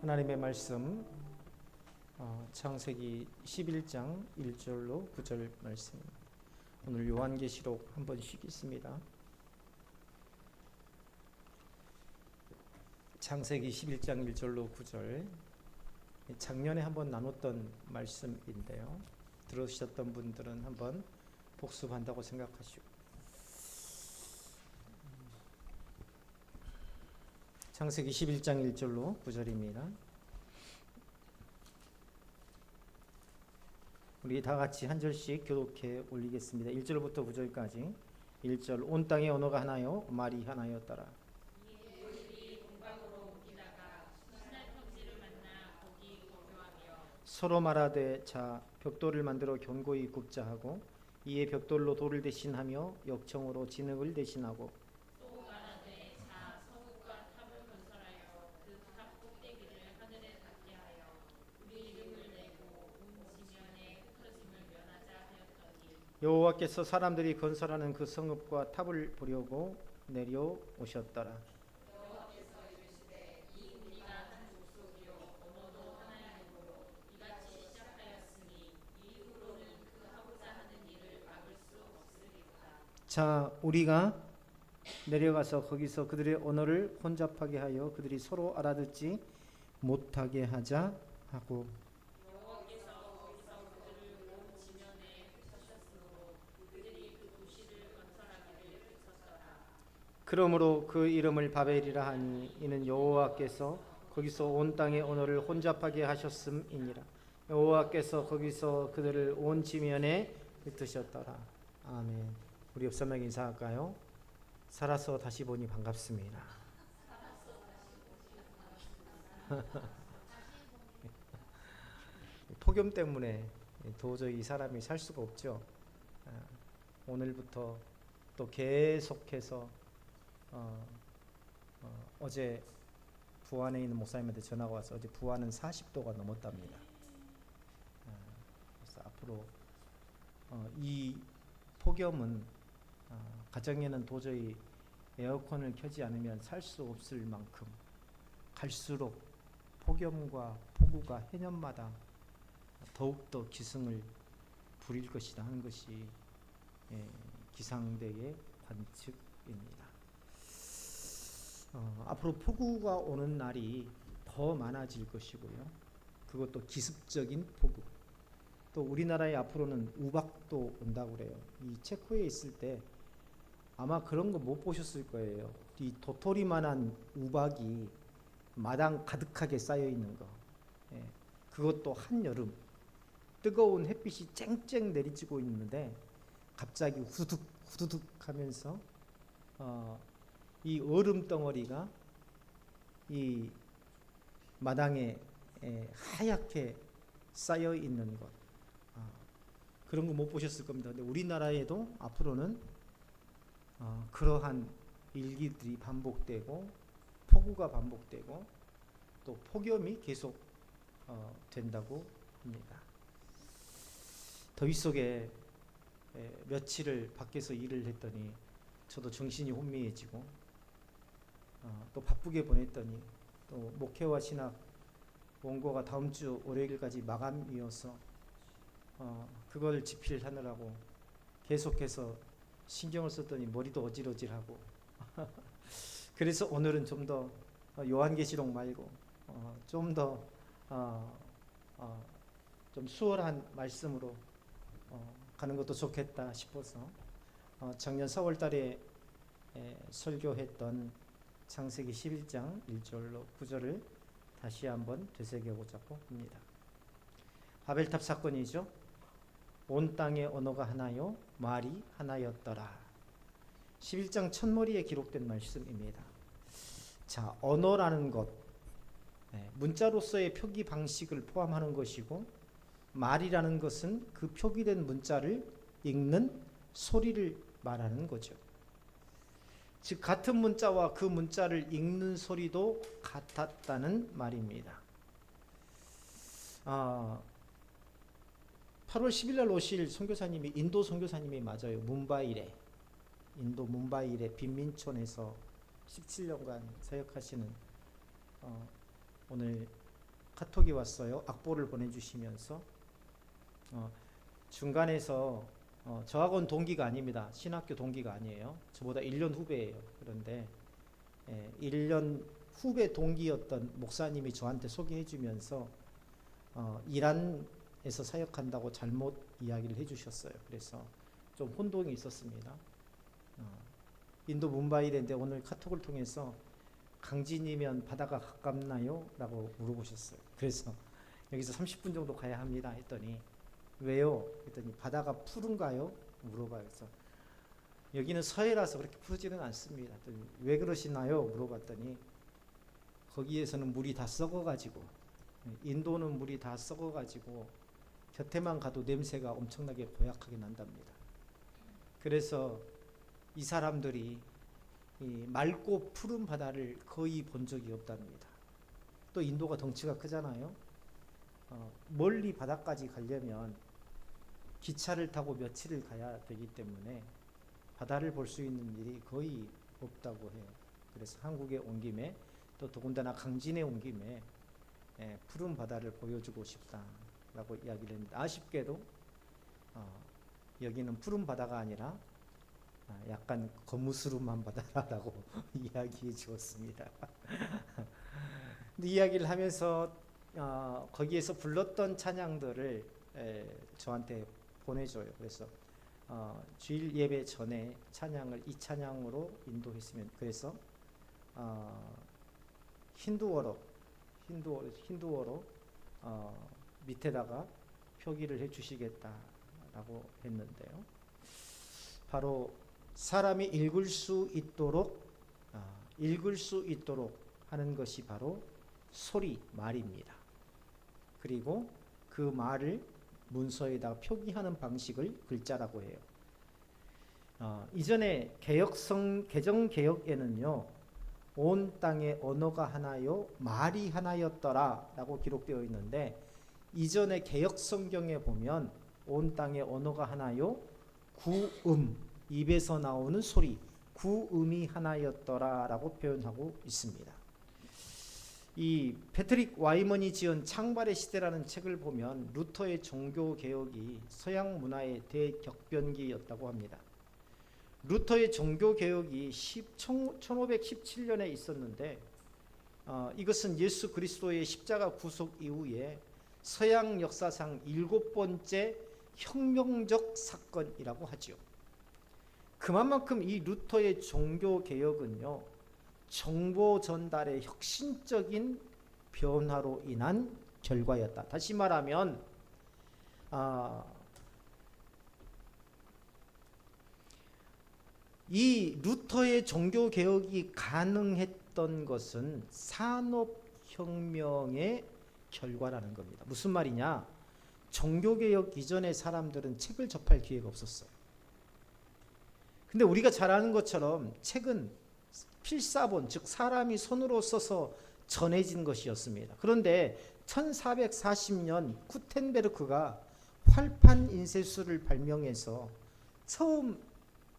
하나님의 말씀 창세기 11장 1절로 9절 말씀. 오늘 요한계시록 한 번씩 있습니다. 창세기 11장 1절로 9절. 작년에 한번 나눴던 말씀인데요. 들으셨던 분들은 한번 복습한다고 생각하시고. 창세기 11장 1절로 9절입니다. 우리 다 같이 한 절씩 교독해 올리겠습니다. 1절부터 9절까지. 1절 온 땅의 언어가 하나요 말이 하나였더라. 서로 말하되 자 벽돌을 만들어 견고히 굽자 하고 이에 벽돌로 돌을 대신하며 역청으로 진흙을 대신하고 여호와께서 사람들이 건설하는 그 성읍과 탑을 보려고 내려오셨더라. 자 우리가 내려가서 거기서 그들의 언어를 혼잡하게 하여 그들이 서로 알아듣지 못하게 하자 하고 그러므로 그 이름을 바벨이라 하니 이는 여호와께서 거기서 온 땅의 언어를 혼잡하게 하셨음이니라. 여호와께서 거기서 그들을 온 지면에 흩으셨더라. 아멘. 우리 옆 사람에게 인사할까요? 살아서 다시 보니 반갑습니다. 폭염 때문에 도저히 이 사람이 살 수가 없죠. 오늘부터 또 계속해서 어제 부안에 있는 목사님한테 전화가 와서 어제 부안은 40도가 넘었답니다. 그래서 앞으로 이 폭염은 가정에는 도저히 에어컨을 켜지 않으면 살 수 없을 만큼 갈수록 폭염과 폭우가 해년마다 더욱더 기승을 부릴 것이다 하는 것이 기상대의 관측입니다. 앞으로 폭우가 오는 날이 더 많아질 것이고요. 그것도 기습적인 폭우. 또 우리나라에 앞으로는 우박도 온다고 그래요. 이 체코에 있을 때 아마 그런 거 못 보셨을 거예요. 이 도토리만한 우박이 마당 가득하게 쌓여 있는 거. 그것도 한여름 뜨거운 햇빛이 쨍쨍 내리쬐고 있는데 갑자기 후두둑 후두둑 하면서 이 얼음 덩어리가 이 마당에 하얗게 쌓여 있는 것. 그런 거 못 보셨을 겁니다. 근데 우리나라에도 앞으로는 그러한 일기들이 반복되고 폭우가 반복되고 또 폭염이 계속 된다고 합니다. 더위 속에 며칠을 밖에서 일을 했더니 저도 정신이 혼미해지고 또 바쁘게 보냈더니 또 목회와 신학 원고가 다음 주 월요일까지 마감이어서 그걸 집필하느라고 계속해서 신경을 썼더니 머리도 어질어질하고 그래서 오늘은 좀 더 요한계시록 말고 좀 더 좀 수월한 말씀으로 가는 것도 좋겠다 싶어서 작년 4월달에 설교했던 창세기 11장 1절로 9절을 다시 한번 되새겨보자고 합니다. 바벨탑 사건이죠. 온 땅의 언어가 하나요 말이 하나였더라. 11장 첫머리에 기록된 말씀입니다. 자, 언어라는 것, 문자로서의 표기 방식을 포함하는 것이고 말이라는 것은 그 표기된 문자를 읽는 소리를 말하는 거죠. 즉 같은 문자와 그 문자를 읽는 소리도 같았다는 말입니다. 8월 10일 날 오실 선교사님이 인도 선교사님이 맞아요. 인도 뭄바이일의 빈민촌에서 17년간 사역하시는 오늘 카톡이 왔어요. 악보를 보내주시면서 중간에서 저하고는 동기가 아닙니다. 신학교 동기가 아니에요. 저보다 1년 후배예요. 그런데 1년 후배 동기였던 목사님이 저한테 소개해 주면서 이란에서 사역한다고 잘못 이야기를 해 주셨어요. 그래서 좀 혼동이 있었습니다. 인도 뭄바이인데 오늘 카톡을 통해서 강진이면 바다가 가깝나요? 라고 물어보셨어요. 그래서 여기서 30분 정도 가야 합니다 했더니 왜요? 했더니 바다가 푸른가요? 물어봐요. 그래서 여기는 서해라서 그렇게 푸르지는 않습니다. 왜 그러시나요? 물어봤더니 거기에서는 물이 다 썩어가지고, 인도는 물이 다 썩어가지고 곁에만 가도 냄새가 엄청나게 고약하게 난답니다. 그래서 이 사람들이 이 맑고 푸른 바다를 거의 본 적이 없답니다. 또 인도가 덩치가 크잖아요. 멀리 바다까지 가려면 기차를 타고 며칠을 가야 되기 때문에 바다를 볼 수 있는 일이 거의 없다고 해요. 그래서 한국에 온 김에 또 더군다나 강진에 온 김에 푸른 바다를 보여주고 싶다라고 이야기를 했는데 아쉽게도 여기는 푸른 바다가 아니라 약간 거무스름한 바다라고 이야기해 주었습니다. 근데 이야기를 하면서 거기에서 불렀던 찬양들을 저한테 보내줘요. 그래서 주일 예배 전에 찬양을 이 찬양으로 인도했으면, 그래서 힌두어로 밑에다가 표기를 해주시겠다라고 했는데요. 바로 사람이 읽을 수 있도록 하는 것이 바로 소리, 말입니다. 그리고 그 말을 문서에다 표기하는 방식을 글자라고 해요. 이전에 개정개혁에는요, 온 땅에 언어가 하나요 말이 하나였더라 라고 기록되어 있는데, 이전에 개혁성경에 보면 온 땅에 언어가 하나요 구음, 입에서 나오는 소리, 구음이 하나였더라 라고 표현하고 있습니다. 이 패트릭 와이먼이 지은 창발의 시대라는 책을 보면 루터의 종교개혁이 서양 문화의 대격변기였다고 합니다. 루터의 종교개혁이 1517년에 있었는데 이것은 예수 그리스도의 십자가 구속 이후에 서양 역사상 7번째 혁명적 사건이라고 하죠. 그만큼 이 루터의 종교개혁은요, 정보 전달의 혁신적인 변화로 인한 결과였다. 다시 말하면 이 루터의 종교개혁이 가능했던 것은 산업혁명의 결과라는 겁니다. 무슨 말이냐? 종교개혁 이전의 사람들은 책을 접할 기회가 없었어요. 근데 우리가 잘 아는 것처럼 책은 필사본, 즉 사람이 손으로 써서 전해진 것이었습니다. 그런데 1440년 구텐베르크가 활판 인쇄술을 발명해서 처음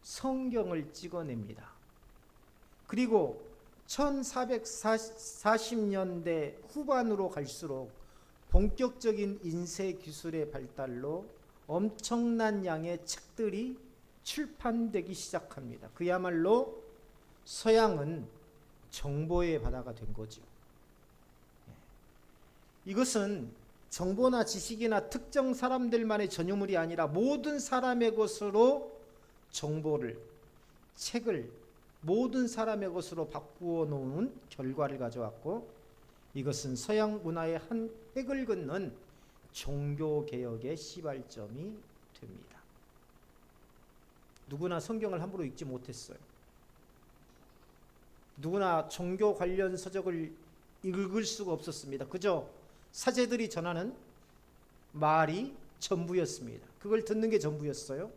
성경을 찍어냅니다. 그리고 1440년대 후반으로 갈수록 본격적인 인쇄 기술의 발달로 엄청난 양의 책들이 출판되기 시작합니다. 그야말로 서양은 정보의 바다가 된 거죠. 이것은 정보나 지식이나 특정 사람들만의 전유물이 아니라 모든 사람의 것으로 정보를, 책을 모든 사람의 것으로 바꾸어 놓은 결과를 가져왔고, 이것은 서양 문화의 한 획을 긋는 종교개혁의 시발점이 됩니다. 누구나 성경을 함부로 읽지 못했어요. 누구나 종교 관련 서적을 읽을 수가 없었습니다. 그저 사제들이 전하는 말이 전부였습니다. 그걸 듣는 게 전부였어요.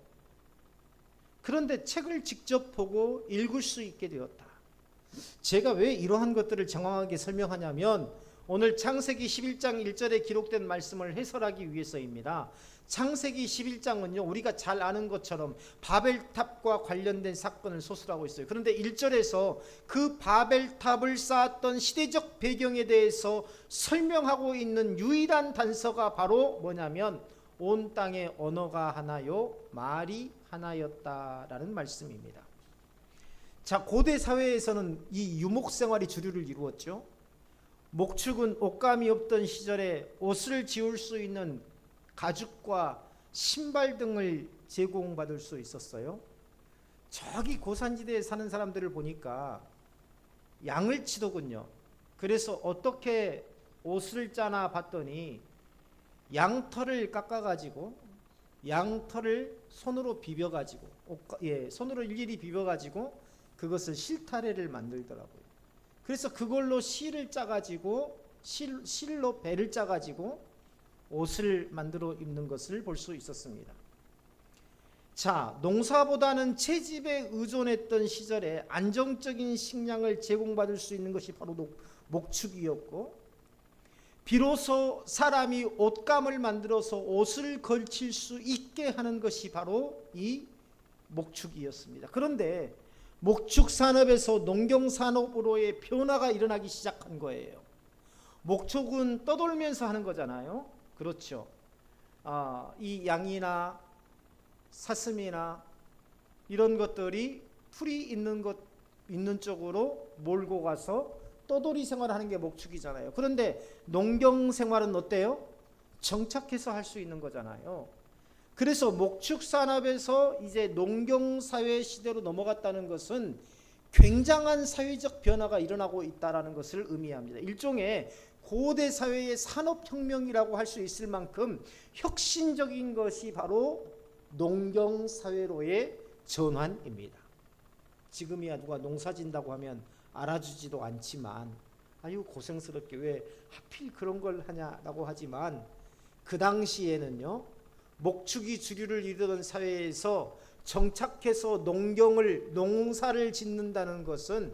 그런데 책을 직접 보고 읽을 수 있게 되었다. 제가 왜 이러한 것들을 장황하게 설명하냐면 오늘 창세기 11장 1절에 기록된 말씀을 해설하기 위해서입니다. 창세기 11장은요 우리가 잘 아는 것처럼 바벨탑과 관련된 사건을 소설하고 있어요. 그런데 1절에서 그 바벨탑을 쌓았던 시대적 배경에 대해서 설명하고 있는 유일한 단서가 바로 뭐냐면 온 땅에 언어가 하나요 말이 하나였다라는 말씀입니다. 자, 고대 사회에서는 이 유목 생활이 주류를 이루었죠. 목축은 옷감이 없던 시절에 옷을 지울 수 있는 가죽과 신발 등을 제공받을 수 있었어요. 저기 고산지대에 사는 사람들을 보니까 양을 치더군요. 그래서 어떻게 옷을 짜나 봤더니 양털을 깎아가지고 양털을 손으로 비벼가지고 손으로 일일이 비벼가지고 그것을 실타래를 만들더라고요. 그래서 그걸로 실을 짜가지고 실로 배를 짜가지고 옷을 만들어 입는 것을 볼 수 있었습니다. 자, 농사보다는 채집에 의존했던 시절에 안정적인 식량을 제공받을 수 있는 것이 바로 목축이었고, 비로소 사람이 옷감을 만들어서 옷을 걸칠 수 있게 하는 것이 바로 이 목축이었습니다. 그런데 목축 산업에서 농경 산업으로의 변화가 일어나기 시작한 거예요. 목축은 떠돌면서 하는 거잖아요. 그렇죠. 이 양이나 사슴이나 이런 것들이 풀이 있는 쪽으로 몰고 가서 떠돌이 생활하는 게 목축이잖아요. 그런데 농경 생활은 어때요? 정착해서 할 수 있는 거잖아요. 그래서 목축 산업에서 이제 농경 사회 시대로 넘어갔다는 것은 굉장한 사회적 변화가 일어나고 있다라는 것을 의미합니다. 일종의 고대 사회의 산업혁명이라고 할 수 있을 만큼 혁신적인 것이 바로 농경 사회로의 전환입니다. 지금이야 누가 농사 진다고 하면 알아주지도 않지만 아유 고생스럽게 왜 하필 그런 걸 하냐라고 하지만 그 당시에는요 목축이 주류를 이루던 사회에서 정착해서 농사를 짓는다는 것은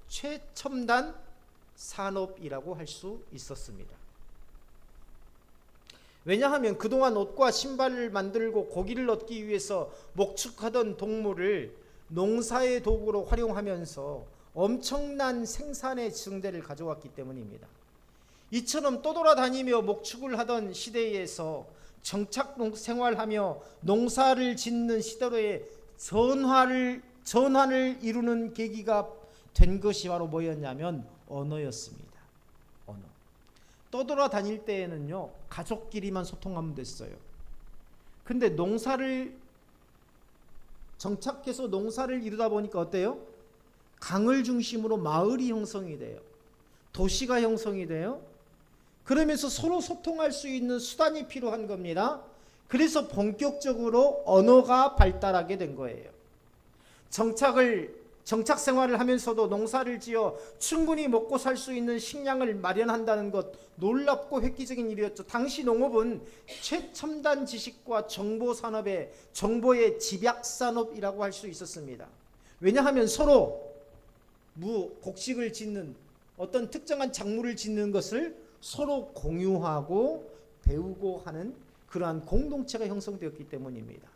최첨단 산업이라고 할 수 있었습니다. 왜냐하면 그동안 옷과 신발을 만들고 고기를 얻기 위해서 목축하던 동물을 농사의 도구로 활용하면서 엄청난 생산의 증대를 가져왔기 때문입니다. 이처럼 떠돌아다니며 목축을 하던 시대에서 정착 생활하며 농사를 짓는 시대로의 전환을 이루는 계기가 된 것이 바로 뭐였냐면 언어였습니다. 언어. 떠돌아다닐 때에는요 가족끼리만 소통하면 됐어요. 근데 정착해서 농사를 이루다 보니까 어때요? 강을 중심으로 마을이 형성이 돼요. 도시가 형성이 돼요. 그러면서 서로 소통할 수 있는 수단이 필요한 겁니다. 그래서 본격적으로 언어가 발달하게 된 거예요. 정착 생활을 하면서도 농사를 지어 충분히 먹고 살 수 있는 식량을 마련한다는 것 놀랍고 획기적인 일이었죠. 당시 농업은 최첨단 지식과 정보의 집약산업이라고 할 수 있었습니다. 왜냐하면 서로 곡식을 짓는 어떤 특정한 작물을 짓는 것을 서로 공유하고 배우고 하는 그러한 공동체가 형성되었기 때문입니다.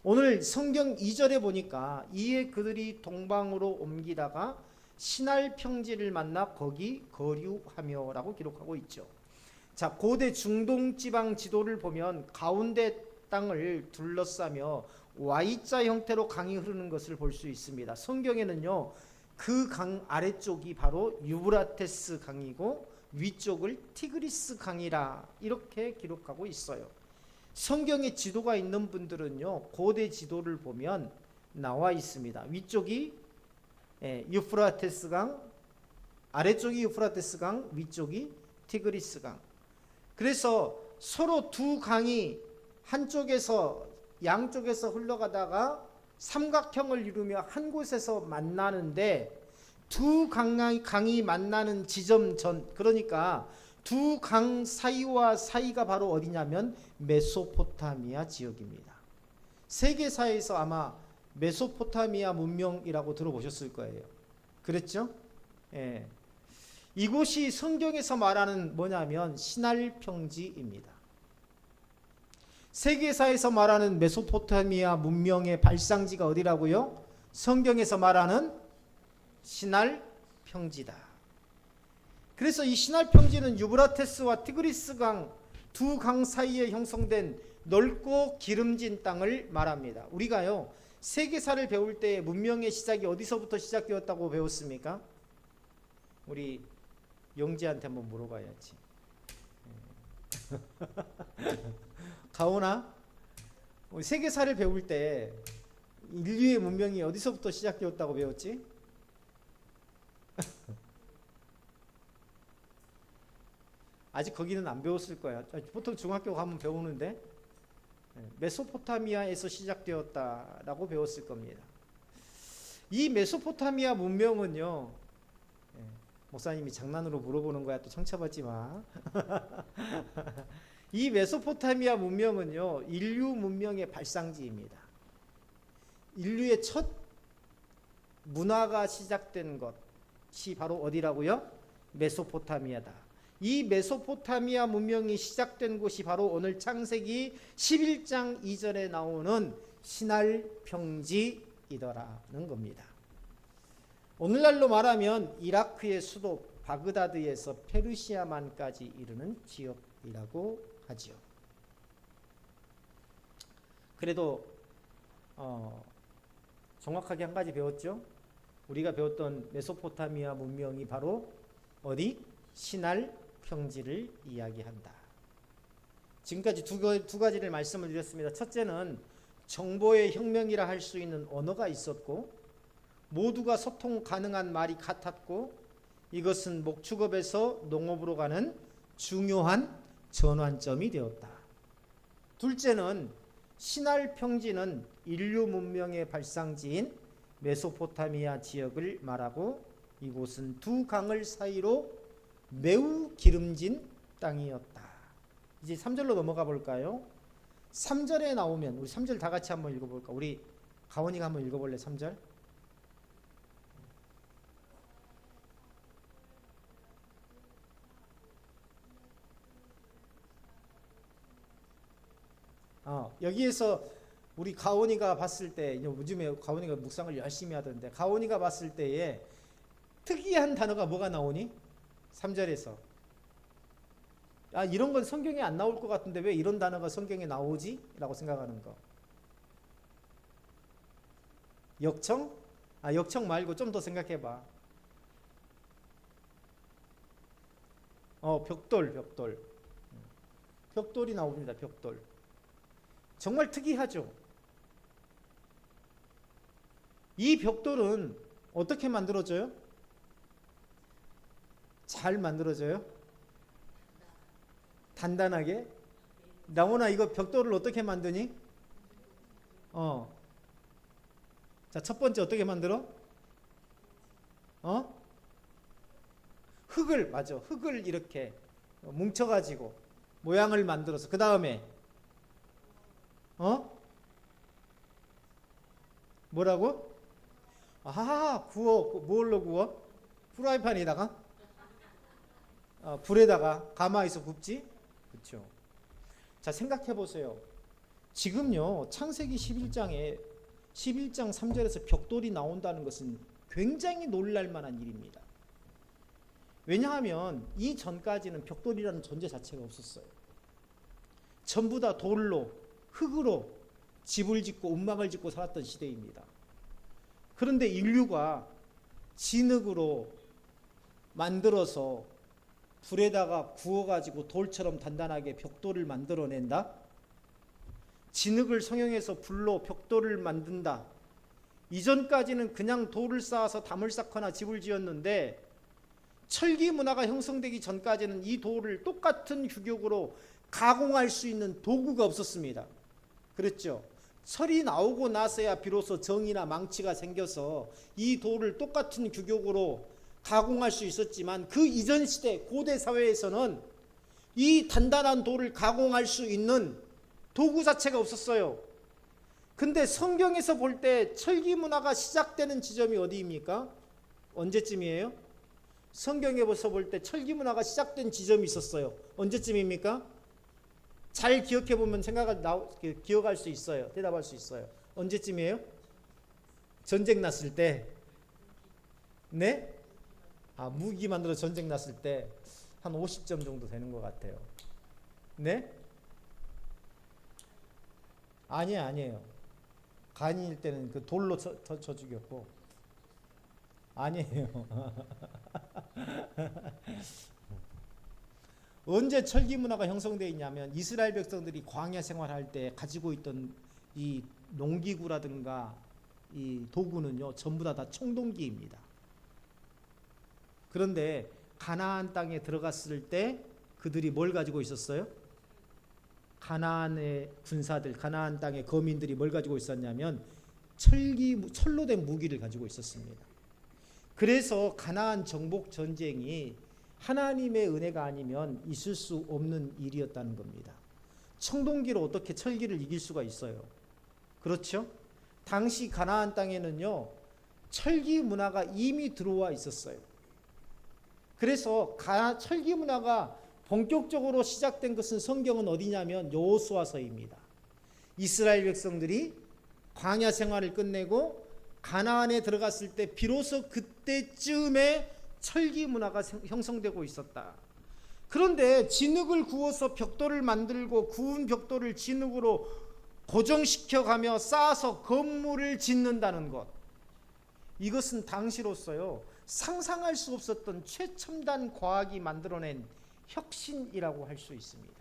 오늘 성경 2절에 보니까 이에 그들이 동방으로 옮기다가 신할 평지를 만나 거기 거류하며 라고 기록하고 있죠. 자, 고대 중동 지방 지도를 보면 가운데 땅을 둘러싸며 Y자 형태로 강이 흐르는 것을 볼 수 있습니다. 성경에는요 그 강 아래쪽이 바로 유브라테스 강이고 위쪽을 티그리스 강이라 이렇게 기록하고 있어요. 성경에 지도가 있는 분들은요 고대 지도를 보면 나와 있습니다. 위쪽이 유프라테스 강, 아래쪽이 유프라테스 강, 위쪽이 티그리스 강. 그래서 서로 두 강이 양쪽에서 흘러가다가 삼각형을 이루며 한 곳에서 만나는데 두 강이 만나는 지점 그러니까 두 강 사이가 바로 어디냐면 메소포타미아 지역입니다. 세계사에서 아마 메소포타미아 문명이라고 들어보셨을 거예요. 그랬죠? 예. 이곳이 성경에서 말하는 뭐냐면 신할 평지입니다. 세계사에서 말하는 메소포타미아 문명의 발상지가 어디라고요? 성경에서 말하는 시날 평지다. 그래서 이 시날 평지는 유브라테스와 티그리스 강 두 강 사이에 형성된 넓고 기름진 땅을 말합니다. 우리가요 세계사를 배울 때 문명의 시작이 어디서부터 시작되었다고 배웠습니까? 우리 영지한테 한번 물어봐야지. 가오나 세계사를 배울 때 인류의 문명이 어디서부터 시작되었다고 배웠지? 아직 거기는 안 배웠을 거야. 보통 중학교 가면 배우는데 메소포타미아에서 시작되었다라고 배웠을 겁니다. 이 메소포타미아 문명은요, 목사님이 장난으로 물어보는 거야. 또 상처받지 마. 이 메소포타미아 문명은요 인류 문명의 발상지입니다. 인류의 첫 문화가 시작된 것이 바로 어디라고요? 메소포타미아다. 이 메소포타미아 문명이 시작된 곳이 바로 오늘 창세기 11장 2절에 나오는 시날 평지이더라는 겁니다. 오늘날로 말하면 이라크의 수도 바그다드에서 페르시아만까지 이르는 지역이라고 하지요. 그래도 정확하게 한 가지 배웠죠. 우리가 배웠던 메소포타미아 문명이 바로 어디? 시날 평지를 이야기한다. 지금까지 두 가지를 말씀을 드렸습니다. 첫째는 정보의 혁명이라 할 수 있는 언어가 있었고 모두가 소통 가능한 말이 같았고 이것은 목축업에서 농업으로 가는 중요한 전환점이 되었다. 둘째는 시날 평지는 인류 문명의 발상지인 메소포타미아 지역을 말하고 이곳은 두 강을 사이로 매우 기름진 땅이었다. 이제 3절로 넘어가 볼까요? 3절에 나오면 우리 3절 다 같이 한번 읽어볼까? 우리 가원이가 한번 읽어볼래? 3절. 여기에서 우리 가온이가 봤을 때 요즘에 가온이가 묵상을 열심히 하던데 가온이가 봤을 때에 특이한 단어가 뭐가 나오니? 3절에서 이런 건 성경에 안 나올 것 같은데 왜 이런 단어가 성경에 나오지? 라고 생각하는 거. 역청? 역청 말고 좀 더 생각해 봐. 벽돌이 나옵니다. 벽돌. 정말 특이하죠. 이 벽돌은 어떻게 만들어져요? 잘 만들어져요? 단단하게? 나오나 이거 벽돌을 어떻게 만드니? 자, 첫 번째 어떻게 만들어? 흙을 이렇게 뭉쳐가지고 모양을 만들어서 그 다음에 뭐라고? 구워. 뭘로 구워? 프라이팬에다가? 불에다가 가마에서 굽지? 그렇죠. 자, 생각해 보세요. 지금요 창세기 11장 3절에서 벽돌이 나온다는 것은 굉장히 놀랄 만한 일입니다. 왜냐하면 이 전까지는 벽돌이라는 존재 자체가 없었어요. 전부 다 돌로 흙으로 집을 짓고 움막을 짓고 살았던 시대입니다. 그런데 인류가 진흙으로 만들어서 불에다가 구워가지고 돌처럼 단단하게 벽돌을 만들어낸다. 진흙을 성형해서 불로 벽돌을 만든다. 이전까지는 그냥 돌을 쌓아서 담을 쌓거나 집을 지었는데 철기 문화가 형성되기 전까지는 이 돌을 똑같은 규격으로 가공할 수 있는 도구가 없었습니다. 그랬죠. 철이 나오고 나서야 비로소 정이나 망치가 생겨서 이 돌을 똑같은 규격으로 가공할 수 있었지만 그 이전 시대 고대 사회에서는 이 단단한 돌을 가공할 수 있는 도구 자체가 없었어요. 근데 성경에서 볼 때 철기 문화가 시작되는 지점이 어디입니까? 언제쯤이에요? 성경에서 볼 때 철기 문화가 시작된 지점이 있었어요. 언제쯤입니까? 잘 기억해 보면 기억할 수 있어요. 대답할 수 있어요. 언제쯤이에요? 전쟁 났을 때. 네? 무기 만들어 전쟁 났을 때 한 50점 정도 되는 것 같아요. 네? 아니에요. 간이일 때는 그 돌로 쳐 죽였고. 아니에요. 언제 철기 문화가 형성되어 있냐면 이스라엘 백성들이 광야 생활할 때 가지고 있던 이 농기구라든가 이 도구는요 전부 다 청동기입니다. 그런데 가나안 땅에 들어갔을 때 그들이 뭘 가지고 있었어요? 가나안의 군사들, 가나안 땅의 거민들이 뭘 가지고 있었냐면 철로 된 무기를 가지고 있었습니다. 그래서 가나안 정복 전쟁이 하나님의 은혜가 아니면 있을 수 없는 일이었다는 겁니다. 청동기로 어떻게 철기를 이길 수가 있어요? 그렇죠? 당시 가나안 땅에는요 철기 문화가 이미 들어와 있었어요. 그래서 철기 문화가 본격적으로 시작된 것은 성경은 어디냐면 여호수아서입니다. 이스라엘 백성들이 광야 생활을 끝내고 가나안에 들어갔을 때 비로소 그때쯤에 철기 문화가 형성되고 있었다. 그런데 진흙을 구워서 벽돌을 만들고 구운 벽돌을 진흙으로 고정시켜 가며 쌓아서 건물을 짓는다는 것, 이것은 당시로서요 상상할 수 없었던 최첨단 과학이 만들어낸 혁신이라고 할 수 있습니다.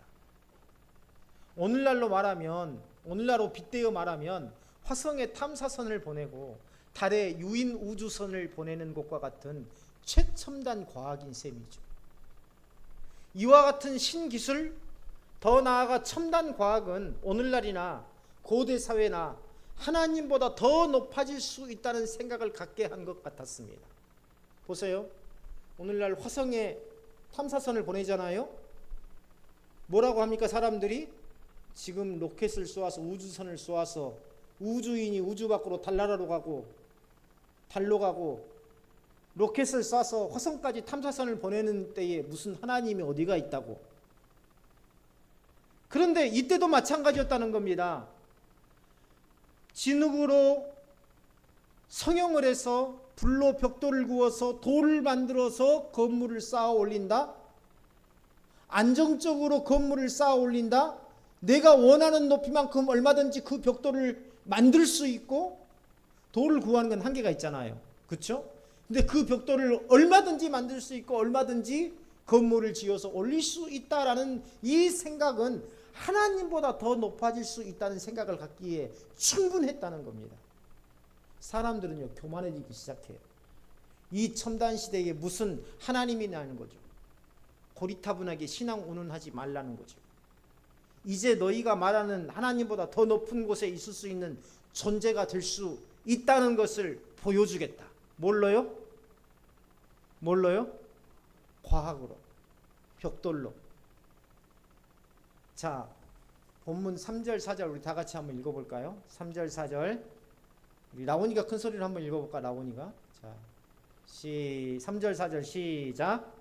오늘날로 빗대어 말하면 화성에 탐사선을 보내고 달에 유인 우주선을 보내는 것과 같은 최첨단 과학인 셈이죠. 이와 같은 신기술, 더 나아가 첨단 과학은 오늘날이나 고대 사회나 하나님보다 더 높아질 수 있다는 생각을 갖게 한 것 같았습니다. 보세요. 오늘날 화성에 탐사선을 보내잖아요. 뭐라고 합니까? 사람들이 지금 로켓을 쏘아서 우주선을 쏘아서 우주인이 우주 밖으로 달나라로 가고 달로 가고 로켓을 쏴서 화성까지 탐사선을 보내는 때에 무슨 하나님이 어디가 있다고. 그런데 이때도 마찬가지였다는 겁니다. 진흙으로 성형을 해서 불로 벽돌을 구워서 돌을 만들어서 건물을 쌓아 올린다. 안정적으로 건물을 쌓아 올린다. 내가 원하는 높이만큼 얼마든지 그 벽돌을 만들 수 있고, 돌을 구하는 건 한계가 있잖아요. 그렇죠? 근데 그 벽돌을 얼마든지 만들 수 있고 얼마든지 건물을 지어서 올릴 수 있다라는 이 생각은 하나님보다 더 높아질 수 있다는 생각을 갖기에 충분했다는 겁니다. 사람들은요 교만해지기 시작해요. 이 첨단 시대에 무슨 하나님이냐는 거죠. 고리타분하게 신앙 운운하지 말라는 거죠. 이제 너희가 말하는 하나님보다 더 높은 곳에 있을 수 있는 존재가 될 수 있다는 것을 보여주겠다. 뭘로요? 과학으로, 벽돌로. 자, 본문 3절 4절 우리 다 같이 한번 읽어볼까요? 3절 4절 우리 라온이가 큰 소리로 한번 읽어볼까? 라온이가. 자, 3절 4절 시작.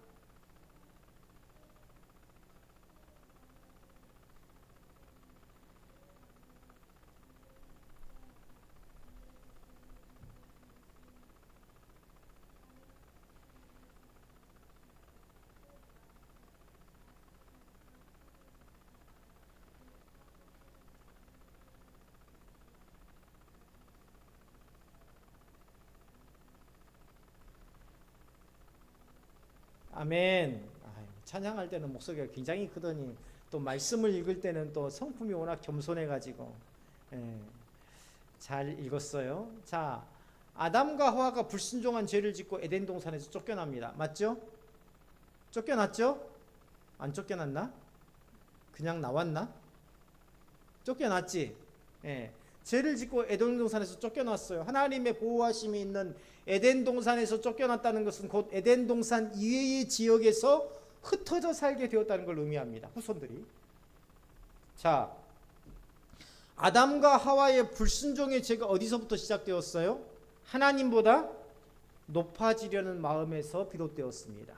아멘. 찬양할 때는 목소리가 굉장히 크더니 또 말씀을 읽을 때는 또 성품이 워낙 겸손해가지고 잘 읽었어요. 자, 아담과 하와가 불순종한 죄를 짓고 에덴 동산에서 쫓겨납니다. 맞죠? 쫓겨났죠? 안 쫓겨났나? 그냥 나왔나? 쫓겨났지. 죄를 짓고 에덴 동산에서 쫓겨났어요. 하나님의 보호하심이 있는 에덴 동산에서 쫓겨났다는 것은 곧 에덴 동산 이외의 지역에서 흩어져 살게 되었다는 걸 의미합니다. 후손들이. 자, 아담과 하와의 불순종의 죄가 어디서부터 시작되었어요? 하나님보다 높아지려는 마음에서 비롯되었습니다.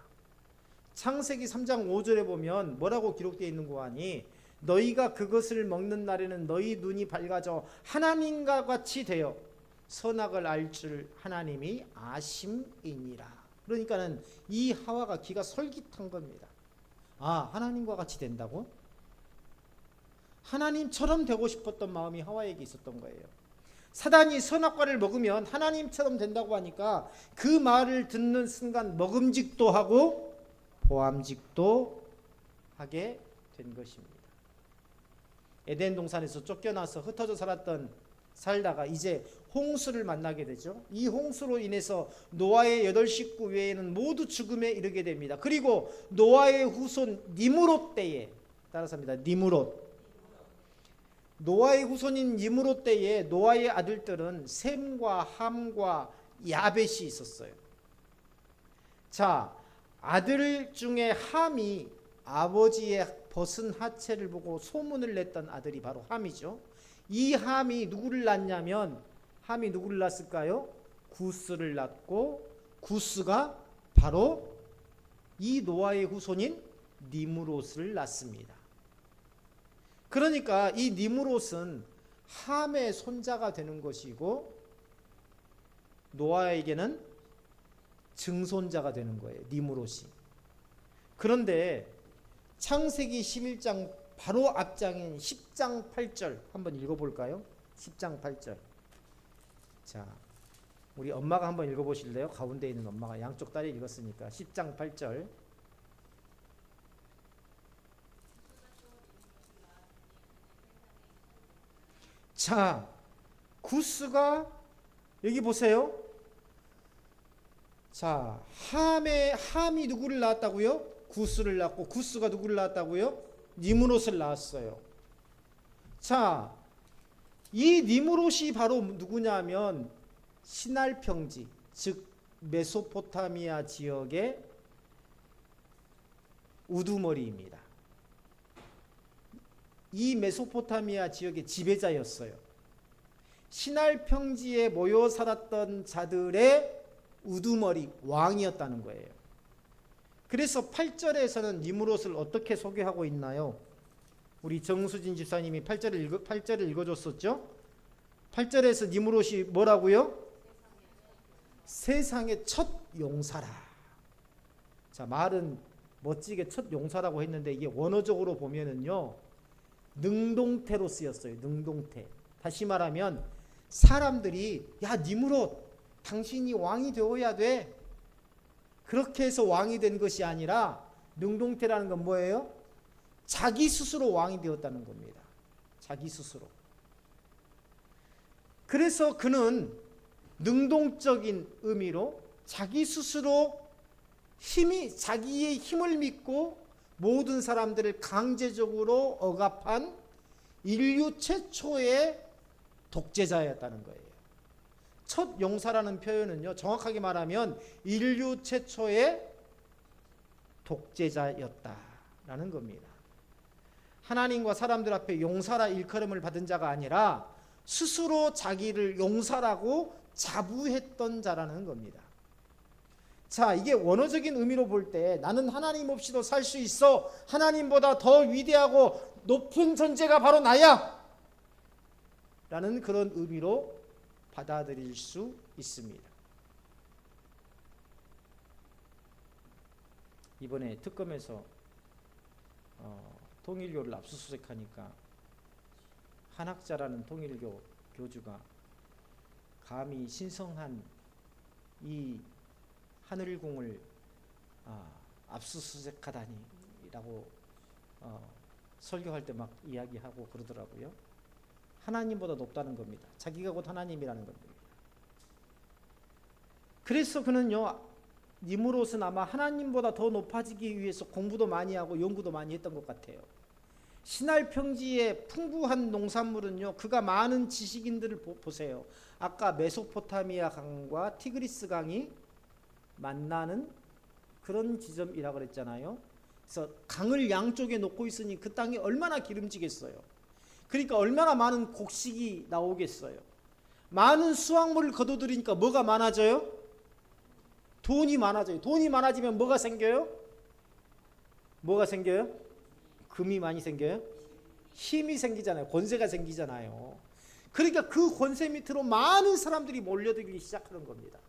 창세기 3장 5절에 보면 뭐라고 기록되어 있는 거 아니? 너희가 그것을 먹는 날에는 너희 눈이 밝아져 하나님과 같이 되어 선악을 알 줄 하나님이 아심이니라. 그러니까는 이 하와가 기가 솔깃한 겁니다. 아, 하나님과 같이 된다고? 하나님처럼 되고 싶었던 마음이 하와에게 있었던 거예요. 사단이 선악과를 먹으면 하나님처럼 된다고 하니까 그 말을 듣는 순간 먹음직도 하고 보암직도 하게 된 것입니다. 에덴 동산에서 쫓겨나서 흩어져 살다가 이제 홍수를 만나게 되죠. 이 홍수로 인해서 노아의 8 식구 외에는 모두 죽음에 이르게 됩니다. 그리고 노아의 후손 니므롯 때에, 따라서 합니다. 노아의 후손인 니므롯 때에 노아의 아들들은 셈과 함과 야벳이 있었어요. 자, 아들 중에 함이 아버지의 벗은 하체를 보고 소문을 냈던 아들이 바로 함이죠. 이 함이 누구를 낳냐면, 함이 누구를 낳았을까요? 구스를 낳고, 구스가 바로 이 노아의 후손인 니므롯을 낳습니다. 그러니까 이 니므롯은 함의 손자가 되는 것이고 노아에게는 증손자가 되는 거예요. 니므롯이. 그런데 창세기 11장 바로 앞장인 10장 8절 한번 읽어볼까요? 10장 8절. 자, 우리 엄마가 한번 읽어보실래요? 가운데 있는 엄마가, 양쪽 딸이 읽었으니까 10장 8절. 자, 구스가 여기 보세요. 자, 함이 누구를 낳았다고요? 구스를 낳고, 구스가 누구를 낳았다고요? 니므롯을 낳았어요. 자, 이 니므롯이 바로 누구냐면 시날 평지, 즉 메소포타미아 지역의 우두머리입니다. 이 메소포타미아 지역의 지배자였어요. 시날 평지에 모여 살았던 자들의 우두머리, 왕이었다는 거예요. 그래서 8절에서는 니므롯을 어떻게 소개하고 있나요? 우리 정수진 집사님이 8절을 읽어줬었죠? 8절에서 니므롯이 뭐라고요? 세상의 첫 용사라. 자, 말은 멋지게 첫 용사라고 했는데 이게 원어적으로 보면은요, 능동태로 쓰였어요. 능동태. 다시 말하면 사람들이, 야, 니므롯, 당신이 왕이 되어야 돼. 그렇게 해서 왕이 된 것이 아니라, 능동태라는 건 뭐예요? 자기 스스로 왕이 되었다는 겁니다. 자기 스스로. 그래서 그는 능동적인 의미로 자기 스스로 자기의 힘을 믿고 모든 사람들을 강제적으로 억압한 인류 최초의 독재자였다는 거예요. 첫 용사라는 표현은요, 정확하게 말하면 인류 최초의 독재자였다라는 겁니다. 하나님과 사람들 앞에 용사라 일컬음을 받은 자가 아니라 스스로 자기를 용사라고 자부했던 자라는 겁니다. 자, 이게 원어적인 의미로 볼 때 나는 하나님 없이도 살 수 있어, 하나님보다 더 위대하고 높은 존재가 바로 나야 라는 그런 의미로 받아들일 수 있습니다. 이번에 특검에서 통일교를 압수수색하니까 한학자라는 통일교 교주가 감히 신성한 이 하늘궁을 압수수색하다니라고 설교할 때 막 이야기하고 그러더라고요. 하나님보다 높다는 겁니다. 자기가 곧 하나님이라는 겁니다. 그래서 그는요, 니므롯은 아마 하나님보다 더 높아지기 위해서 공부도 많이 하고 연구도 많이 했던 것 같아요. 시날 평지의 풍부한 농산물은요, 그가 많은 지식인들을 보세요. 아까 메소포타미아 강과 티그리스 강이 만나는 그런 지점이라고 그랬잖아요. 그래서 강을 양쪽에 놓고 있으니 그 땅이 얼마나 기름지겠어요. 그러니까 얼마나 많은 곡식이 나오겠어요. 많은 수확물을 거둬들이니까 뭐가 많아져요? 돈이 많아져요. 돈이 많아지면 뭐가 생겨요? 뭐가 생겨요? 금이 많이 생겨요? 힘이 생기잖아요. 권세가 생기잖아요. 그러니까 그 권세 밑으로 많은 사람들이 몰려들기 시작하는 겁니다.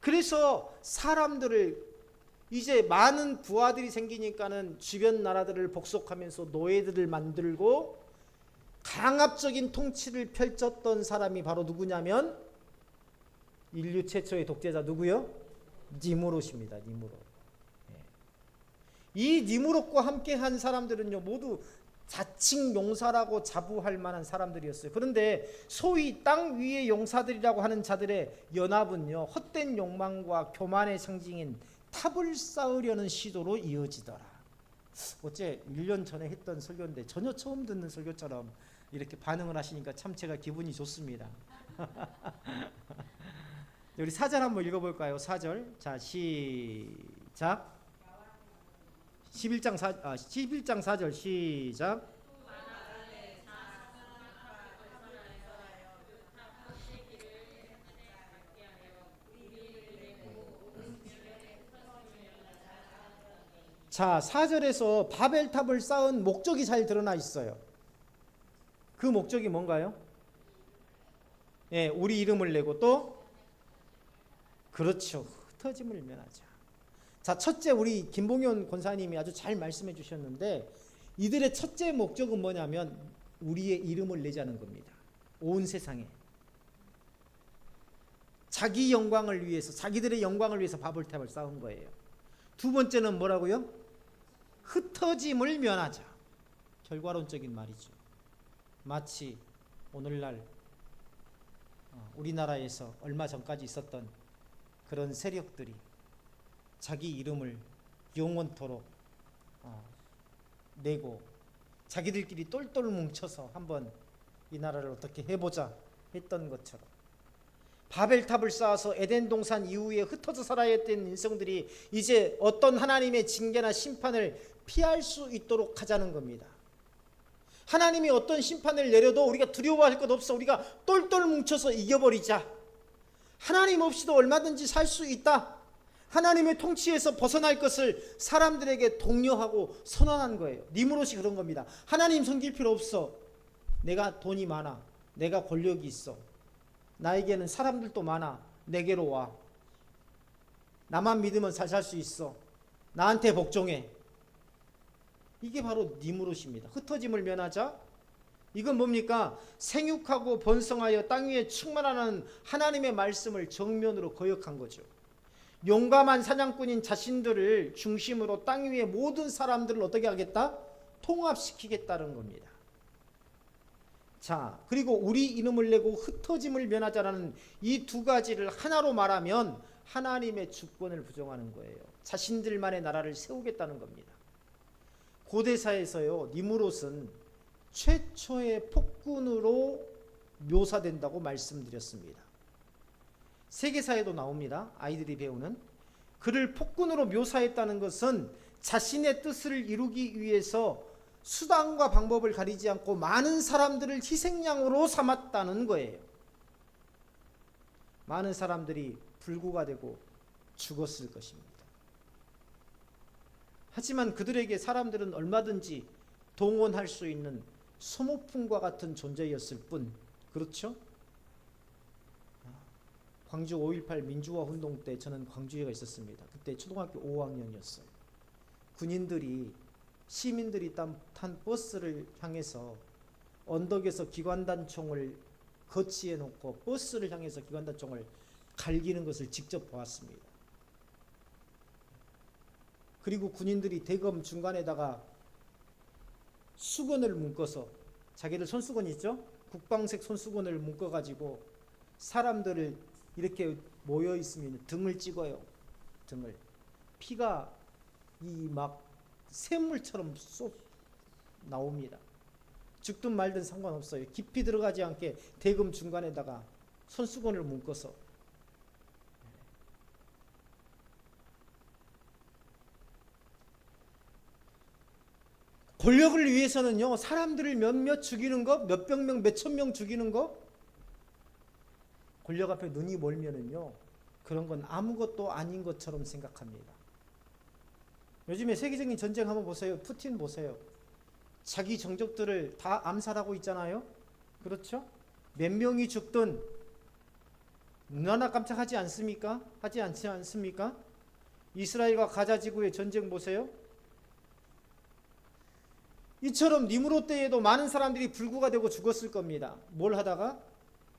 그래서 사람들을 이제 많은 부하들이 생기니까는 주변 나라들을 복속하면서 노예들을 만들고 강압적인 통치를 펼쳤던 사람이 바로 누구냐면 인류 최초의 독재자 누구요? 니무롯입니다. 니무롯. 이 니무롯과 함께한 사람들은요 모두 자칭 용사라고 자부할 만한 사람들이었어요. 그런데 소위 땅 위의 용사들이라고 하는 자들의 연합은요 헛된 욕망과 교만의 상징인 탑을 쌓으려는 시도로 이어지더라. 어째 1년 전에 했던 설교인데 전혀 처음 듣는 설교처럼 이렇게 반응을 하시니까 참 제가 기분이 좋습니다. 우리 4절 한번 읽어볼까요? 4절. 자, 시작. 11장 4절 시작. 자, 4절에서 바벨탑을 쌓은 목적이 잘 드러나 있어요. 그 목적이 뭔가요? 예, 우리 이름을 내고 또 그렇죠. 흩어짐을 면하자. 자, 첫째 우리 김봉현 권사님이 아주 잘 말씀해 주셨는데 이들의 첫째 목적은 뭐냐면 우리의 이름을 내자는 겁니다. 온 세상에. 자기 영광을 위해서, 자기들의 영광을 위해서 바벨탑을 쌓은 거예요. 두 번째는 뭐라고요? 흩어짐을 면하자. 결과론적인 말이죠. 마치 오늘날 우리나라에서 얼마 전까지 있었던 그런 세력들이 자기 이름을 영원토록 내고 자기들끼리 똘똘 뭉쳐서 한번 이 나라를 어떻게 해보자 했던 것처럼 바벨탑을 쌓아서 에덴 동산 이후에 흩어져 살아야 했던 인성들이 이제 어떤 하나님의 징계나 심판을 피할 수 있도록 하자는 겁니다. 하나님이 어떤 심판을 내려도 우리가 두려워할 것 없어. 우리가 똘똘 뭉쳐서 이겨버리자. 하나님 없이도 얼마든지 살 수 있다. 하나님의 통치에서 벗어날 것을 사람들에게 독려하고 선언한 거예요. 니무롯이 그런 겁니다. 하나님 섬길 필요 없어. 내가 돈이 많아. 내가 권력이 있어. 나에게는 사람들도 많아. 내게로 와. 나만 믿으면 잘 살 수 있어. 나한테 복종해. 이게 바로 니무롯입니다. 흩어짐을 면하자. 이건 뭡니까? 생육하고 번성하여 땅 위에 충만하는 하나님의 말씀을 정면으로 거역한 거죠. 용감한 사냥꾼인 자신들을 중심으로 땅 위의 모든 사람들을 어떻게 하겠다? 통합시키겠다는 겁니다. 자, 그리고 우리 이름을 내고 흩어짐을 면하자라는 이 두 가지를 하나로 말하면 하나님의 주권을 부정하는 거예요. 자신들만의 나라를 세우겠다는 겁니다. 고대사에서요, 니무롯은 최초의 폭군으로 묘사된다고 말씀드렸습니다. 세계사에도 나옵니다. 아이들이 배우는. 그를 폭군으로 묘사했다는 것은 자신의 뜻을 이루기 위해서 수단과 방법을 가리지 않고 많은 사람들을 희생양으로 삼았다는 거예요. 많은 사람들이 불구가 되고 죽었을 것입니다. 하지만 그들에게 사람들은 얼마든지 동원할 수 있는 소모품과 같은 존재였을 뿐. 그렇죠? 광주 5.18 민주화 운동 때 저는 광주에 있었습니다. 그때 초등학교 5학년이었어요. 군인들이 시민들이 탄 버스를 향해서 언덕에서 기관단총을 거치해 놓고 버스를 향해서 기관단총을 갈기는 것을 직접 보았습니다. 그리고 군인들이 대검 중간에다가 수건을 묶어서, 자기들 손수건 있죠? 국방색 손수건을 묶어가지고 사람들을 이렇게 모여 있으면 등을 찍어요. 등을. 피가 이 막 샘물처럼 쏙 나옵니다. 죽든 말든 상관없어요. 깊이 들어가지 않게 대검 중간에다가 손수건을 묶어서. 권력을 위해서는요, 사람들을 몇몇 죽이는 거, 몇백 명, 몇천 명 죽이는 거, 권력 앞에 눈이 멀면은요, 그런 건 아무것도 아닌 것처럼 생각합니다. 요즘에 세계적인 전쟁 한번 보세요. 푸틴 보세요. 자기 정적들을 다 암살하고 있잖아요. 그렇죠? 몇 명이 죽든 눈 하나 깜짝하지 않습니까? 하지 않지 않습니까? 이스라엘과 가자 지구의 전쟁 보세요. 이처럼 니므롯 때에도 많은 사람들이 불구가 되고 죽었을 겁니다. 뭘 하다가?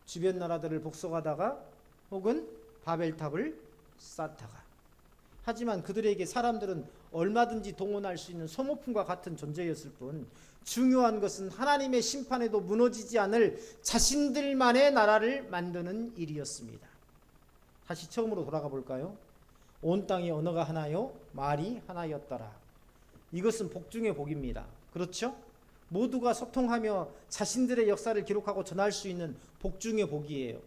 주변 나라들을 복속하다가 혹은 바벨탑을 쌓다가. 하지만 그들에게 사람들은 얼마든지 동원할 수 있는 소모품과 같은 존재였을 뿐 중요한 것은 하나님의 심판에도 무너지지 않을 자신들만의 나라를 만드는 일이었습니다. 다시 처음으로 돌아가 볼까요? 온 땅의 언어가 하나요? 말이 하나였더라. 이것은 복 중의 복입니다. 그렇죠? 모두가 소통하며 자신들의 역사를 기록하고 전할 수 있는 복 중의 복이에요.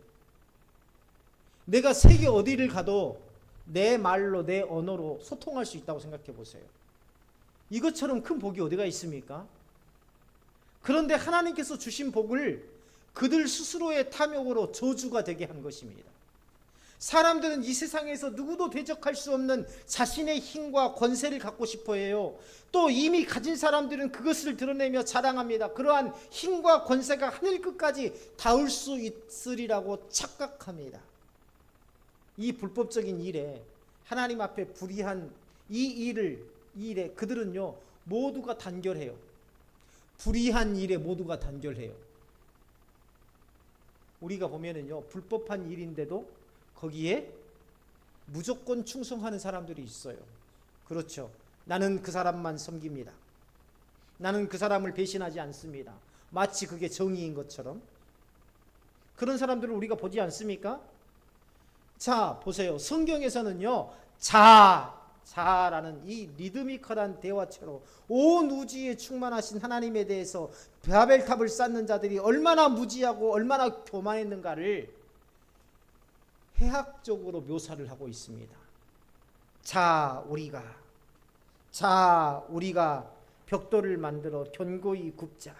내가 세계 어디를 가도 내 말로 내 언어로 소통할 수 있다고 생각해 보세요. 이것처럼 큰 복이 어디가 있습니까? 그런데 하나님께서 주신 복을 그들 스스로의 탐욕으로 저주가 되게 한 것입니다. 사람들은 이 세상에서 누구도 대적할 수 없는 자신의 힘과 권세를 갖고 싶어 해요. 또 이미 가진 사람들은 그것을 드러내며 자랑합니다. 그러한 힘과 권세가 하늘 끝까지 닿을 수 있으리라고 착각합니다. 이 불법적인 일에 하나님 앞에 불의한 이 일에 그들은요 모두가 단결해요. 불의한 일에 모두가 단결해요. 우리가 보면은요 불법한 일인데도 거기에 무조건 충성하는 사람들이 있어요. 그렇죠. 나는 그 사람만 섬깁니다. 나는 그 사람을 배신하지 않습니다. 마치 그게 정의인 것처럼. 그런 사람들을 우리가 보지 않습니까? 자, 보세요. 성경에서는요, 자라는 이 리드미컬한 대화체로 온 우주에 충만하신 하나님에 대해서 바벨탑을 쌓는 자들이 얼마나 무지하고 얼마나 교만했는가를 해학적으로 묘사를 하고 있습니다. 우리가 벽돌을 만들어 견고히 굽자.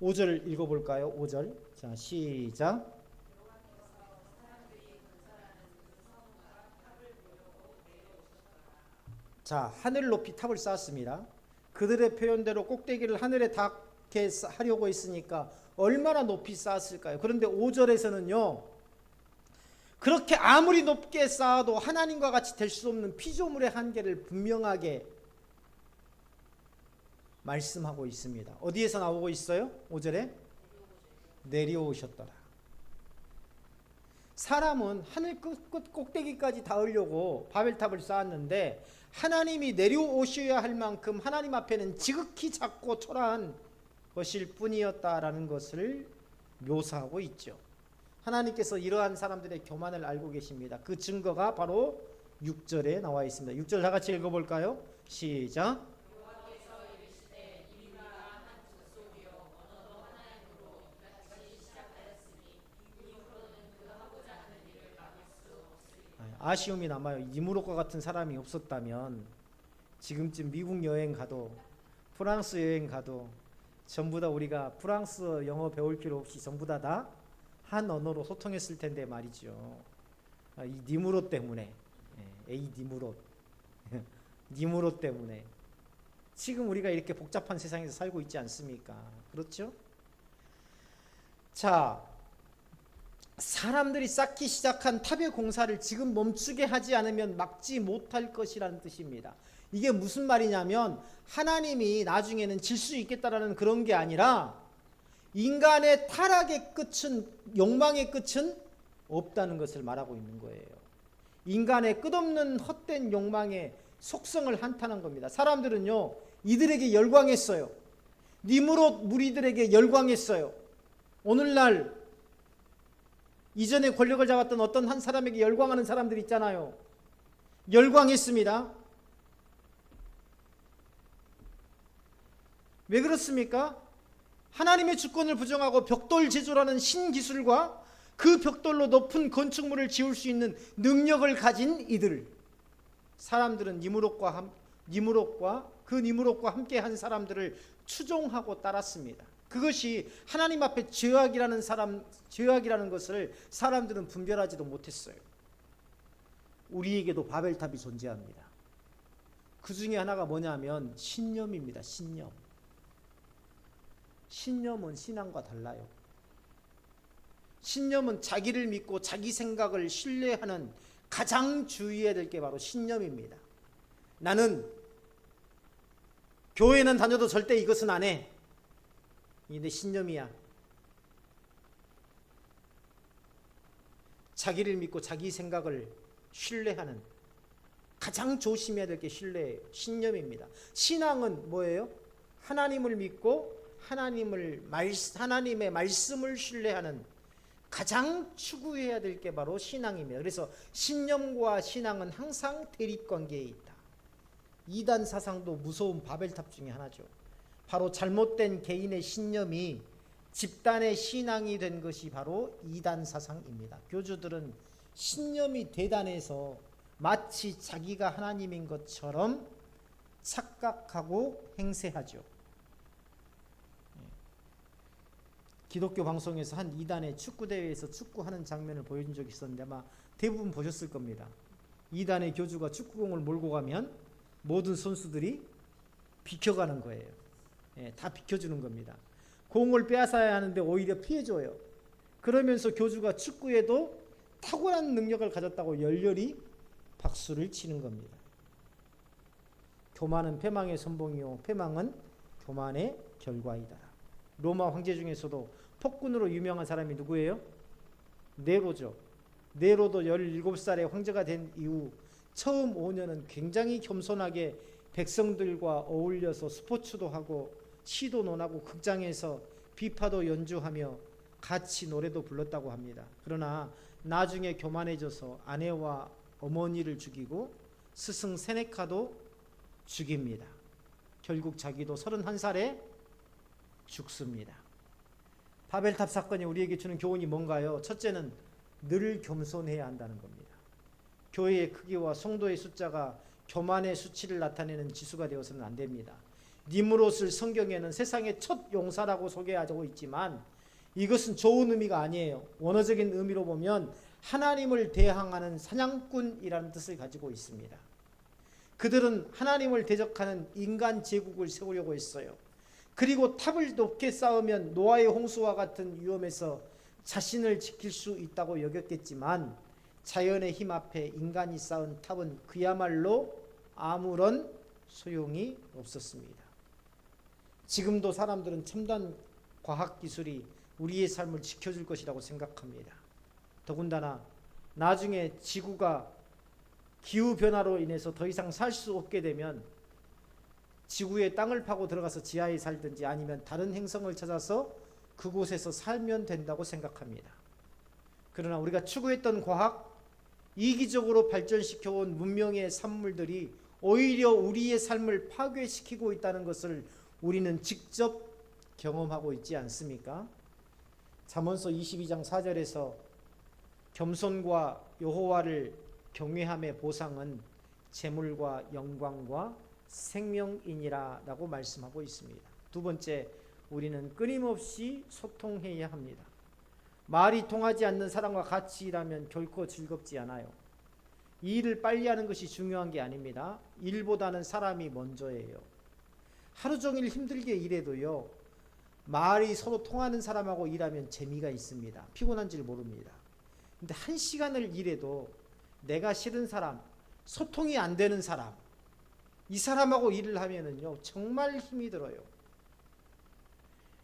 5절 읽어볼까요? 5절. 자, 시작. 자, 하늘 높이 탑을 쌓았습니다. 그들의 표현대로 꼭대기를 하늘에 닿게 하려고 했으니까 얼마나 높이 쌓았을까요? 그런데 5절에서는요, 그렇게 아무리 높게 쌓아도 하나님과 같이 될 수 없는 피조물의 한계를 분명하게 말씀하고 있습니다. 어디에서 나오고 있어요? 5절에 내려오셨더라. 사람은 하늘 끝 꼭대기까지 닿으려고 바벨탑을 쌓았는데 하나님이 내려오셔야 할 만큼 하나님 앞에는 지극히 작고 초라한 것일 뿐이었다라는 것을 묘사하고 있죠. 하나님께서 이러한 사람들의 교만을 알고 계십니다. 그 증거가 바로 6절에 나와 있습니다. 6절 다 같이 읽어볼까요? 시작. 아쉬움이 남아요. 니므롯과 같은 사람이 없었다면 지금쯤 미국 여행 가도 프랑스 여행 가도 전부 다 우리가 프랑스 영어 배울 필요 없이 전부 다 한 언어로 소통했을 텐데 말이죠. 이 니므롯 때문에, 이 니므롯 때문에 지금 우리가 이렇게 복잡한 세상에서 살고 있지 않습니까? 그렇죠? 자, 사람들이 쌓기 시작한 탑의 공사를 지금 멈추게 하지 않으면 막지 못할 것이라는 뜻입니다. 이게 무슨 말이냐면 하나님이 나중에는 질 수 있겠다라는 그런 게 아니라 인간의 타락의 끝은, 욕망의 끝은 없다는 것을 말하고 있는 거예요. 인간의 끝없는 헛된 욕망의 속성을 한탄한 겁니다. 사람들은요 이들에게 열광했어요. 니므롯 무리들에게 열광했어요. 오늘날 이전에 권력을 잡았던 어떤 한 사람에게 열광하는 사람들 있잖아요. 열광했습니다. 왜 그렇습니까? 하나님의 주권을 부정하고 벽돌 제조라는 신기술과 그 벽돌로 높은 건축물을 지을 수 있는 능력을 가진 이들, 사람들은 니므롯과 함께 한 사람들을 추종하고 따랐습니다. 그것이 하나님 앞에 죄악이라는 것을 사람들은 분별하지도 못했어요. 우리에게도 바벨탑이 존재합니다. 그 중에 하나가 뭐냐면 신념입니다. 신념. 신념은 신앙과 달라요. 신념은 자기를 믿고 자기 생각을 신뢰하는 가장 주의해야 될 게 바로 신념입니다. 나는 교회는 다녀도 절대 이것은 안 해. 이게 내 신념이야. 자기를 믿고 자기 생각을 신뢰하는 가장 조심해야 될 게 신뢰예요. 신념입니다. 신앙은 뭐예요? 하나님을 믿고 하나님의 말씀을 신뢰하는 가장 추구해야 될 게 바로 신앙입니다. 그래서 신념과 신앙은 항상 대립관계에 있다. 이단 사상도 무서운 바벨탑 중에 하나죠. 바로 잘못된 개인의 신념이 집단의 신앙이 된 것이 바로 이단 사상입니다. 교주들은 신념이 대단해서 마치 자기가 하나님인 것처럼 착각하고 행세하죠. 기독교 방송에서 한 이단의 축구대회에서 축구하는 장면을 보여준 적이 있었는데 아마 대부분 보셨을 겁니다. 이단의 교주가 축구공을 몰고 가면 모든 선수들이 비켜가는 거예요. 다 비켜주는 겁니다. 공을 빼앗아야 하는데 오히려 피해줘요. 그러면서 교주가 축구에도 탁월한 능력을 가졌다고 열렬히 박수를 치는 겁니다. 교만은 패망의 선봉이요 패망은 교만의 결과이다. 로마 황제 중에서도 폭군으로 유명한 사람이 누구예요? 네로죠. 네로도 17살에 황제가 된 이후 처음 5년은 굉장히 겸손하게 백성들과 어울려서 스포츠도 하고 시도 논하고 극장에서 비파도 연주하며 같이 노래도 불렀다고 합니다. 그러나 나중에 교만해져서 아내와 어머니를 죽이고 스승 세네카도 죽입니다. 결국 자기도 31살에 죽습니다. 바벨탑 사건이 우리에게 주는 교훈이 뭔가요? 첫째는 늘 겸손해야 한다는 겁니다. 교회의 크기와 성도의 숫자가 교만의 수치를 나타내는 지수가 되어서는 안 됩니다. 니므롯을 성경에는 세상의 첫 용사라고 소개하고 있지만 이것은 좋은 의미가 아니에요. 원어적인 의미로 보면 하나님을 대항하는 사냥꾼이라는 뜻을 가지고 있습니다. 그들은 하나님을 대적하는 인간 제국을 세우려고 했어요. 그리고 탑을 높게 쌓으면 노아의 홍수와 같은 위험에서 자신을 지킬 수 있다고 여겼겠지만 자연의 힘 앞에 인간이 쌓은 탑은 그야말로 아무런 소용이 없었습니다. 지금도 사람들은 첨단 과학기술이 우리의 삶을 지켜줄 것이라고 생각합니다. 더군다나 나중에 지구가 기후변화로 인해서 더 이상 살 수 없게 되면 지구에 땅을 파고 들어가서 지하에 살든지 아니면 다른 행성을 찾아서 그곳에서 살면 된다고 생각합니다. 그러나 우리가 추구했던 과학, 이기적으로 발전시켜온 문명의 산물들이 오히려 우리의 삶을 파괴시키고 있다는 것을 우리는 직접 경험하고 있지 않습니까? 잠언서 22장 4절에서 겸손과 여호와를 경외함의 보상은 재물과 영광과 생명이니라 라고 말씀하고 있습니다. 두 번째, 우리는 끊임없이 소통해야 합니다. 말이 통하지 않는 사람과 같이 일하면 결코 즐겁지 않아요. 이 일을 빨리 하는 것이 중요한 게 아닙니다. 일보다는 사람이 먼저예요. 하루 종일 힘들게 일해도요, 말이 서로 통하는 사람하고 일하면 재미가 있습니다. 피곤한 줄 모릅니다. 근데 1시간을 일해도 내가 싫은 사람, 소통이 안 되는 사람, 이 사람하고 일을 하면은요, 정말 힘이 들어요.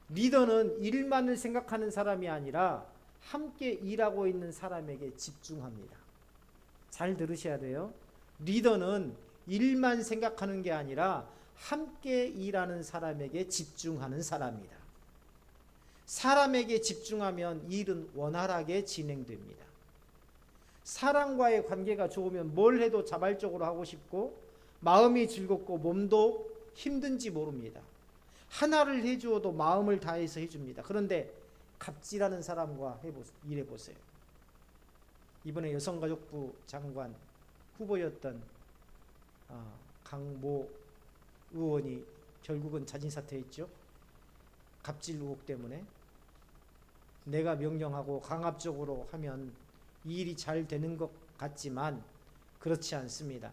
리더는 일만을 생각하는 사람이 아니라 함께 일하고 있는 사람에게 집중합니다. 잘 들으셔야 돼요. 리더는 일만 생각하는 게 아니라 함께 일하는 사람에게 집중하는 사람이다. 사람에게 집중하면 일은 원활하게 진행됩니다. 사람과의 관계가 좋으면 뭘 해도 자발적으로 하고 싶고 마음이 즐겁고 몸도 힘든지 모릅니다. 하나를 해주어도 마음을 다해서 해줍니다. 그런데 갑질하는 사람과 일해보세요. 이번에 여성가족부 장관 후보였던 강모 의원이 결국은 자진사퇴했죠. 갑질 의혹 때문에. 내가 명령하고 강압적으로 하면 이 일이 잘 되는 것 같지만 그렇지 않습니다.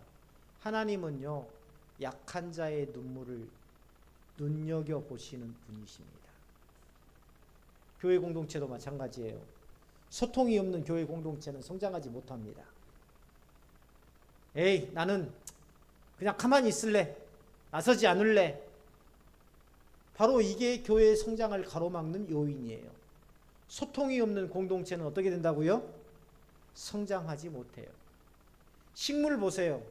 하나님은요, 약한 자의 눈물을 눈여겨보시는 분이십니다. 교회 공동체도 마찬가지예요. 소통이 없는 교회 공동체는 성장하지 못합니다. 에이, 나는 그냥 가만히 있을래. 나서지 않을래. 바로 이게 교회의 성장을 가로막는 요인이에요. 소통이 없는 공동체는 어떻게 된다고요? 성장하지 못해요. 식물 보세요.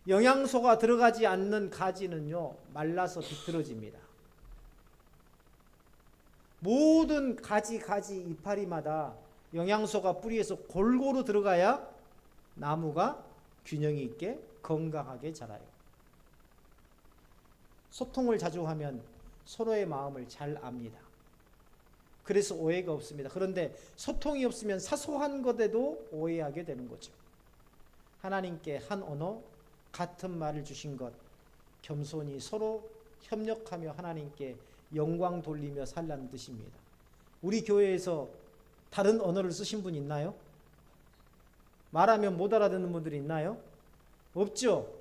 영양소가 들어가지 않는 가지는요, 말라서 비틀어집니다. 모든 가지 이파리마다 영양소가 뿌리에서 골고루 들어가야 나무가 균형이 있게 건강하게 자라요. 소통을 자주 하면 서로의 마음을 잘 압니다. 그래서 오해가 없습니다. 그런데 소통이 없으면 사소한 것에도 오해하게 되는 거죠. 하나님께 한 언어, 같은 말을 주신 것, 겸손히 서로 협력하며 하나님께 영광 돌리며 살라는 뜻입니다. 우리 교회에서 다른 언어를 쓰신 분 있나요? 말하면 못 알아듣는 분들이 있나요? 없죠?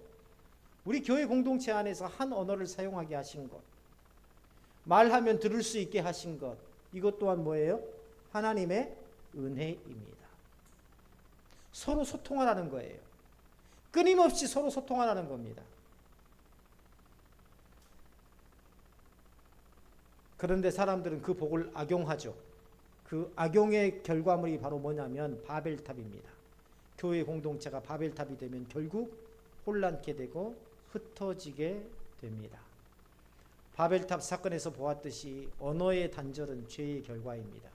우리 교회 공동체 안에서 한 언어를 사용하게 하신 것, 말하면 들을 수 있게 하신 것, 이것 또한 뭐예요? 하나님의 은혜입니다. 서로 소통하라는 거예요. 끊임없이 서로 소통하라는 겁니다. 그런데 사람들은 그 복을 악용하죠. 그 악용의 결과물이 바로 뭐냐면 바벨탑입니다. 교회 공동체가 바벨탑이 되면 결국 혼란케 되고 흩어지게 됩니다. 바벨탑 사건에서 보았듯이 언어의 단절은 죄의 결과입니다.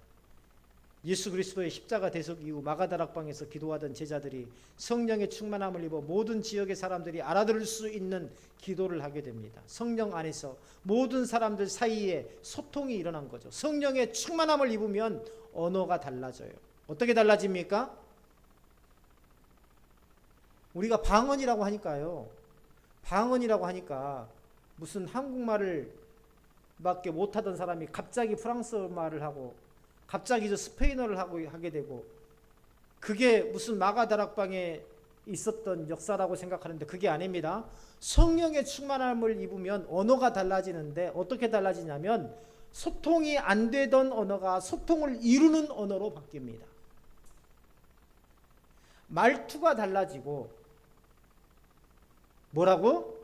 예수 그리스도의 십자가 대속 이후 마가다락방에서 기도하던 제자들이 성령의 충만함을 입어 모든 지역의 사람들이 알아들을 수 있는 기도를 하게 됩니다. 성령 안에서 모든 사람들 사이에 소통이 일어난 거죠. 성령의 충만함을 입으면 언어가 달라져요. 어떻게 달라집니까? 우리가 방언이라고 하니까요. 방언이라고 하니까 무슨 한국말을 밖에 못하던 사람이 갑자기 프랑스 말을 하고 갑자기 저 스페인어를 하게 되고, 그게 무슨 마가다락방에 있었던 역사라고 생각하는데 그게 아닙니다. 성령의 충만함을 입으면 언어가 달라지는데 어떻게 달라지냐면 소통이 안 되던 언어가 소통을 이루는 언어로 바뀝니다. 말투가 달라지고, 뭐라고?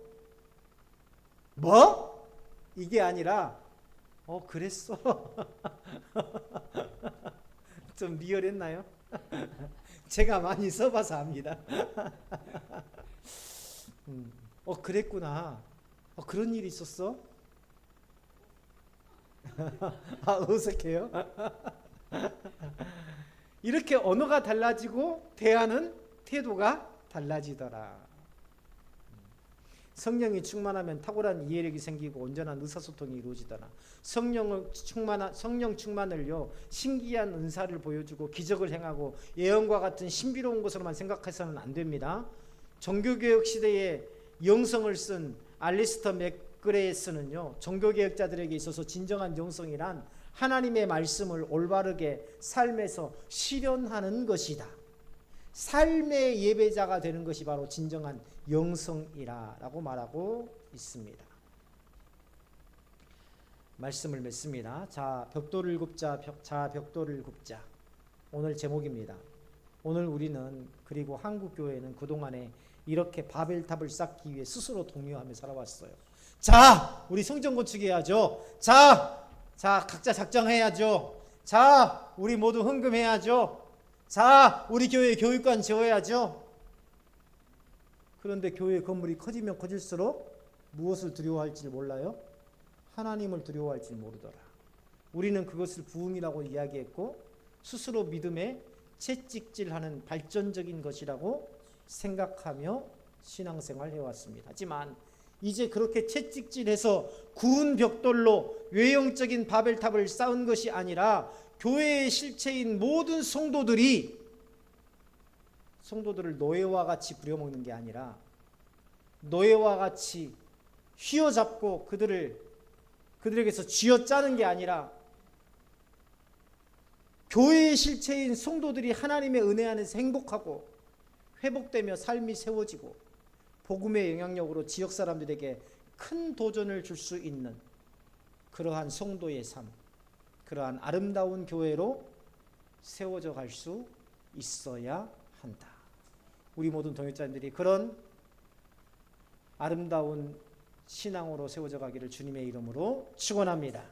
뭐? 이게 아니라 그랬어. 좀 리얼했나요? 제가 많이 써봐서 압니다. 그랬구나. 그런 일이 있었어? 어색해요? 이렇게 언어가 달라지고 대하는 태도가 달라지더라. 성령이 충만하면 탁월한 이해력이 생기고 온전한 의사소통이 이루어지더라. 성령 충만을요, 신기한 은사를 보여주고 기적을 행하고 예언과 같은 신비로운 것으로만 생각해서는 안 됩니다. 종교개혁 시대에 영성을 쓴 알리스터 맥그레이스는요, 종교개혁자들에게 있어서 진정한 영성이란 하나님의 말씀을 올바르게 삶에서 실현하는 것이다. 삶의 예배자가 되는 것이 바로 진정한 영성이라고 말하고 있습니다. 말씀을 맺습니다. 자, 벽돌을 굽자. 벽돌을 굽자. 오늘 제목입니다. 오늘 우리는, 그리고 한국교회는 그동안에 이렇게 바벨탑을 쌓기 위해 스스로 독려하며 살아왔어요. 자, 우리 성전 건축해야죠. 자, 각자 작정해야죠. 자, 우리 모두 헌금해야죠. 자, 우리 교회 교육관 지어야죠. 그런데 교회 건물이 커지면 커질수록 무엇을 두려워할지 몰라요? 하나님을 두려워할지 모르더라. 우리는 그것을 부흥이라고 이야기했고 스스로 믿음에 채찍질하는 발전적인 것이라고 생각하며 신앙생활 해왔습니다. 하지만 이제 그렇게 채찍질해서 구운 벽돌로 외형적인 바벨탑을 쌓은 것이 아니라 교회의 실체인 모든 성도들을 노예와 같이 부려먹는 게 아니라 노예와 같이 휘어잡고 그들에게서 쥐어짜는 게 아니라 교회의 실체인 성도들이 하나님의 은혜 안에서 행복하고 회복되며 삶이 세워지고 복음의 영향력으로 지역 사람들에게 큰 도전을 줄 수 있는 그러한 성도의 삶, 그러한 아름다운 교회로 세워져 갈 수 있어야 한다. 우리 모든 동역자님들이 그런 아름다운 신앙으로 세워져 가기를 주님의 이름으로 축원합니다.